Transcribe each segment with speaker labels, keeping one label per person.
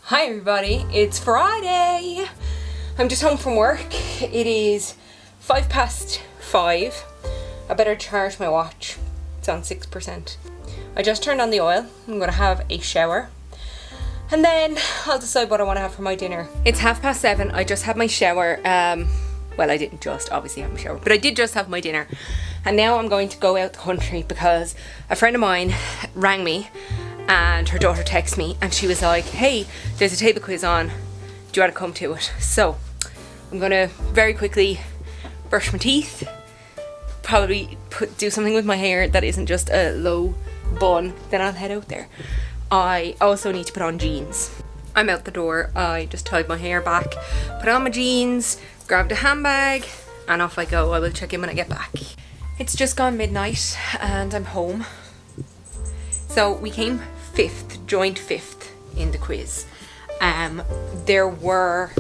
Speaker 1: Hi everybody, it's Friday. I'm just home from work. It is 5:05. I better charge my watch. It's on 6%. I just turned on the oil. I'm gonna have a shower. And then I'll decide what I want to have for my dinner. It's 7:30. I just had my shower. Well, I didn't just obviously have my shower, but I did just have my dinner. And now I'm going to go out the country because a friend of mine rang me and her daughter texted me and she was like, hey, there's a table quiz on. Do you want to come to it? So I'm going to very quickly brush my teeth, probably do something with my hair that isn't just a low bun, then I'll head out there. I also need to put on jeans. I'm out the door. I just tied my hair back, put on my jeans, grabbed a handbag, and off I go. I will check in when I get back. It's just gone midnight and I'm home. So we came joined fifth in the quiz. There were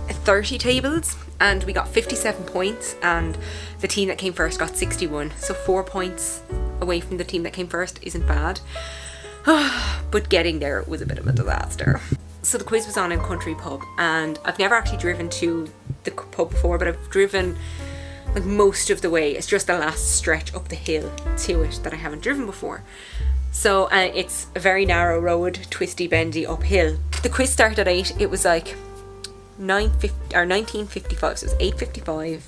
Speaker 1: 30 tables and we got 57 points, and the team that came first got 61. So 4 points away from the team that came first isn't bad. But getting there was a bit of a disaster. So the quiz was on in Country Pub, and I've never actually driven to the pub before, but I've driven like most of the way. It's just the last stretch up the hill to it that I haven't driven before. So it's a very narrow road, twisty, bendy uphill. The quiz started at 8. It was like 19:55, so it was 8:55,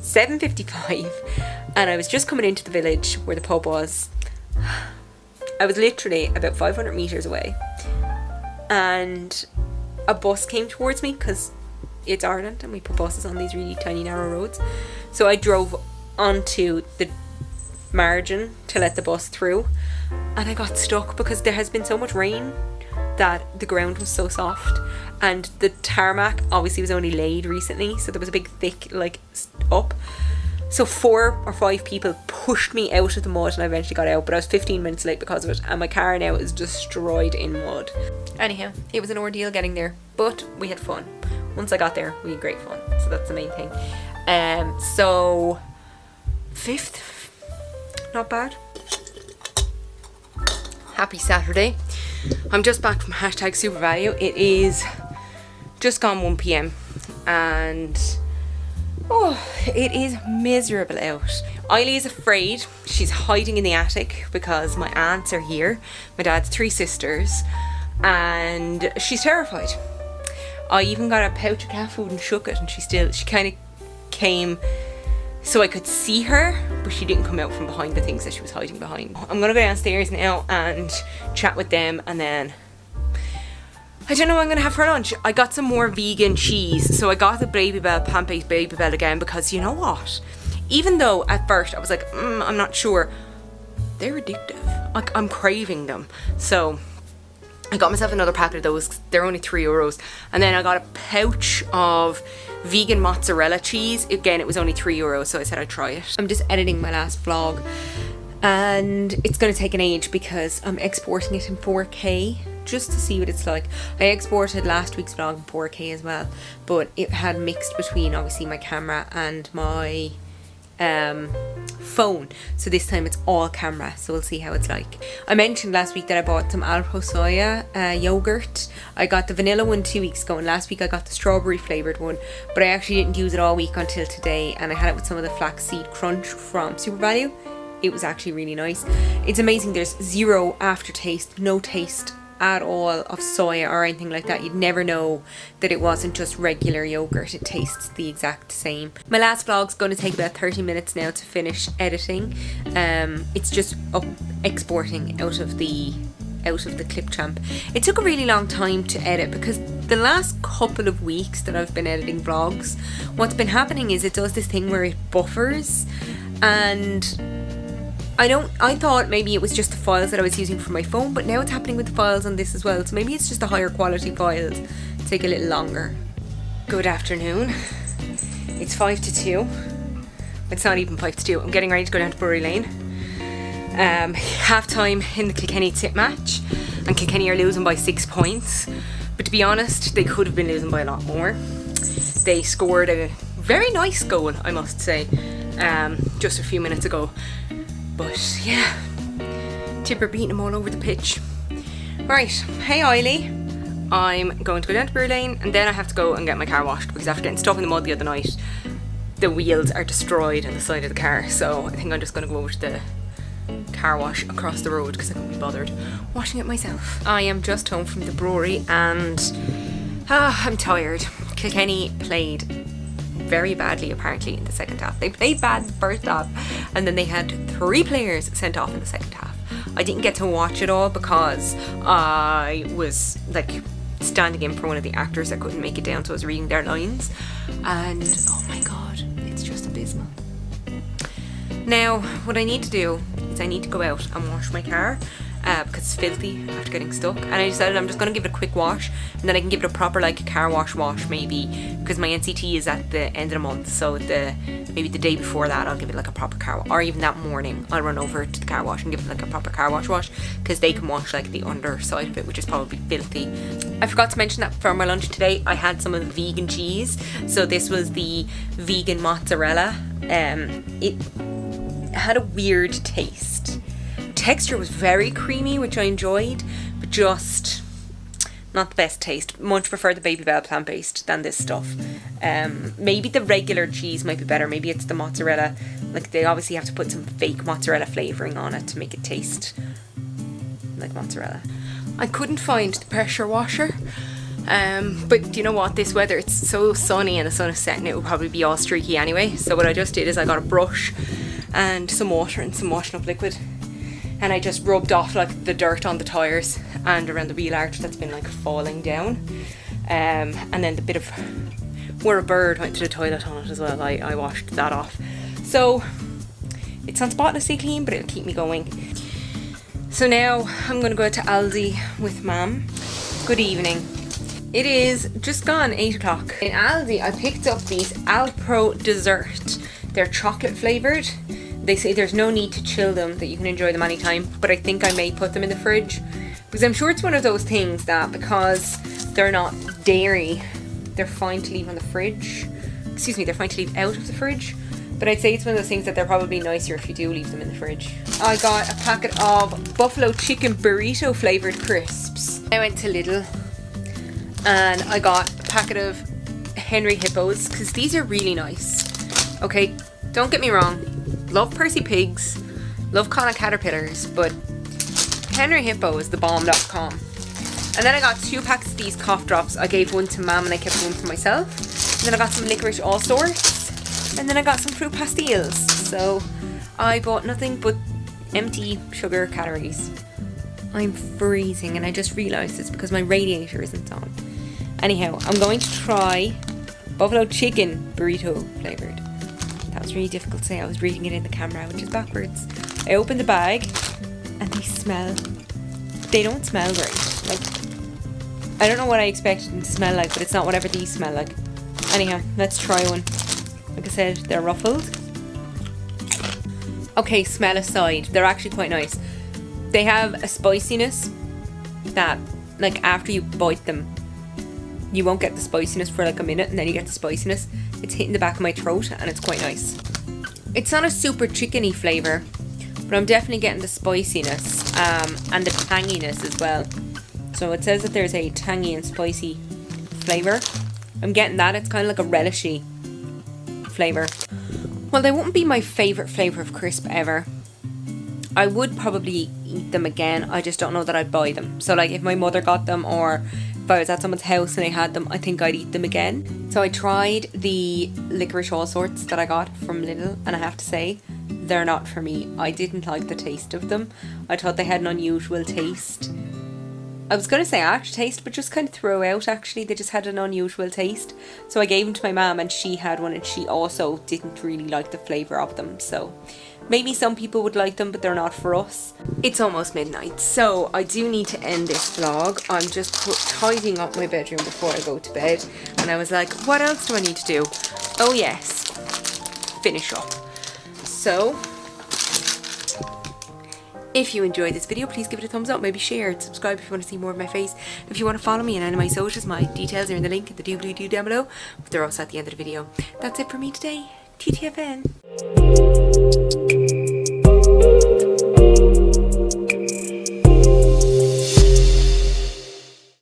Speaker 1: 7:55, and I was just coming into the village where the pub was. I was literally about 500 meters away, and a bus came towards me because it's Ireland and we put buses on these really tiny narrow roads. So I drove onto the margin to let the bus through, and I got stuck because there has been so much rain that the ground was so soft, and the tarmac obviously was only laid recently, so there was a big thick up. So 4 or 5 people pushed me out of the mud and I eventually got out, but I was 15 minutes late because of it, and my car now is destroyed in mud. Anyhow, it was an ordeal getting there, but we had fun. Once I got there, we had great fun, so that's the main thing. So 5th, not bad. Happy Saturday. I'm just back from #SuperValue. It is just gone 1 p.m. and it is miserable out. Eiley is afraid. She's hiding in the attic because my aunts are here, my dad's 3 sisters, and she's terrified. I even got a pouch of cat food and shook it, and she kind of came so I could see her, but she didn't come out from behind the things that she was hiding behind. I'm gonna go downstairs now and chat with them, and then I don't know what I'm gonna have for lunch. I got some more vegan cheese, so I got the plant-based Babybel again, because you know what? Even though at first I was like, I'm not sure, they're addictive. Like, I'm craving them. So I got myself another packet of those. They're only €3. And then I got a pouch of vegan mozzarella cheese. Again, it was only €3, so I said I'd try it. I'm just editing my last vlog, and it's going to take an age because I'm exporting it in 4K just to see what it's like. I exported last week's vlog in 4K as well, but it had mixed between obviously my camera and my phone, so this time it's all camera, so we'll see how it's like. I mentioned last week that I bought some Alpo soya yogurt. I got the vanilla one 2 weeks ago, and last week I got the strawberry flavoured one, but I actually didn't use it all week until today, and I had it with some of the flaxseed crunch from SuperValue. It was actually really nice. It's amazing. There's zero aftertaste, no taste at all of soya or anything like that. You'd never know that it wasn't just regular yogurt. It tastes the exact same. My last vlog's going to take about 30 minutes now to finish editing. It's just exporting out of the Clipchamp. It took a really long time to edit because the last couple of weeks that I've been editing vlogs, what's been happening is it does this thing where it buffers, and I thought maybe it was just the files that I was using for my phone, but now it's happening with the files on this as well, so maybe it's just the higher quality files take a little longer. Good afternoon. It's 5 to 2. It's not even 5 to 2. I'm getting ready to go down to Bury Lane. Half time in the Kilkenny tip match, and Kilkenny are losing by 6 points, but to be honest, they could have been losing by a lot more. They scored a very nice goal, I must say, just a few minutes ago. But yeah, Tipper beating them all over the pitch. Right, hey Eiley, I'm going to go down to Brew Lane and then I have to go and get my car washed because after getting stuck in the mud the other night, the wheels are destroyed on the side of the car. So I think I'm just going to go over to the car wash across the road because I couldn't be bothered washing it myself. I am just home from the brewery and I'm tired. Kilkenny played very badly apparently in the second half. They played bad in the first half and then they had 3 players sent off in the second half. I didn't get to watch it all because I was like standing in for one of the actors that couldn't make it down, so I was reading their lines and oh my god, it's just abysmal. Now what I need to do is I need to go out and wash my car because it's filthy after getting stuck, and I decided I'm just going to give it a quick wash and then I can give it a proper like car wash maybe, because my NCT is at the end of the month, so maybe the day before that I'll give it like a proper car wash, or even that morning I'll run over to the car wash and give it like a proper car wash because they can wash like the underside of it, which is probably filthy. I forgot to mention that for my lunch today I had some of the vegan cheese. So this was the vegan mozzarella. It had a weird taste. Texture was very creamy, which I enjoyed, but just not the best taste. Much prefer the Baby Bell plant-based than this stuff. Maybe the regular cheese might be better. Maybe it's the mozzarella. Like they obviously have to put some fake mozzarella flavouring on it to make it taste like mozzarella. I couldn't find the pressure washer. But you know what, this weather, it's so sunny and the sun is setting, it will probably be all streaky anyway. So what I just did is I got a brush and some water and some washing up liquid, and I just rubbed off like the dirt on the tyres and around the wheel arch that's been like falling down, and then the bit of where a bird went to the toilet on it as well, I washed that off. So it's not spotlessly clean, but it'll keep me going. So now I'm going to go to Aldi with Mum. Good evening. It is just gone 8 o'clock. In Aldi I picked up these Alpro dessert. They're chocolate flavoured. They say there's no need to chill them, that you can enjoy them anytime, but I think I may put them in the fridge because I'm sure it's one of those things that because they're not dairy, they're fine to leave on the fridge. Excuse me, they're fine to leave out of the fridge, but I'd say it's one of those things that they're probably nicer if you do leave them in the fridge. I got a packet of buffalo chicken burrito flavoured crisps. I went to Lidl and I got a packet of Henry Hippos because these are really nice. Okay, don't get me wrong, love Percy Pigs, love Connacht Caterpillars, but Henry Hippo is the bomb.com. And then I got 2 packets of these cough drops. I gave one to Mum and I kept one for myself. And then I got some licorice all sorts. And then I got some fruit pastilles. So I bought nothing but empty sugar calories. I'm freezing and I just realised it's because my radiator isn't on. Anyhow, I'm going to try buffalo chicken burrito flavoured. That was really difficult to say. I was reading it in the camera, which is backwards. I opened the bag and they don't smell great. Like, I don't know what I expected them to smell like, but it's not whatever these smell like. Anyhow, let's try one. Like I said, they're ruffled. Okay, smell aside, they're actually quite nice. They have a spiciness that, like, after you bite them, you won't get the spiciness for like a minute and then you get the spiciness. It's hitting the back of my throat and it's quite nice. It's not a super chickeny flavour, but I'm definitely getting the spiciness and the tanginess as well. So it says that there's a tangy and spicy flavour. I'm getting that. It's kind of like a relishy flavour. Well, they wouldn't be my favourite flavour of crisp ever. I would probably eat them again. I just don't know that I'd buy them. So like if my mother got them or if I was at someone's house and they had them, I think I'd eat them again. So I tried the licorice all sorts that I got from Lidl and I have to say, they're not for me. I didn't like the taste of them. I thought they had an unusual taste. I was going to say aftertaste, but just kind of throughout actually. They just had an unusual taste. So I gave them to my mum and she had one and she also didn't really like the flavour of them. So maybe some people would like them, but they're not for us. It's almost midnight, so I do need to end this vlog. I'm just tidying up my bedroom before I go to bed. And I was like, what else do I need to do? Oh yes, finish up. So if you enjoyed this video, please give it a thumbs up, maybe share it, subscribe if you want to see more of my face. If you want to follow me on any of my socials, my details are in the link in the doobly-doo down below, but they're also at the end of the video. That's it for me today. TTFN.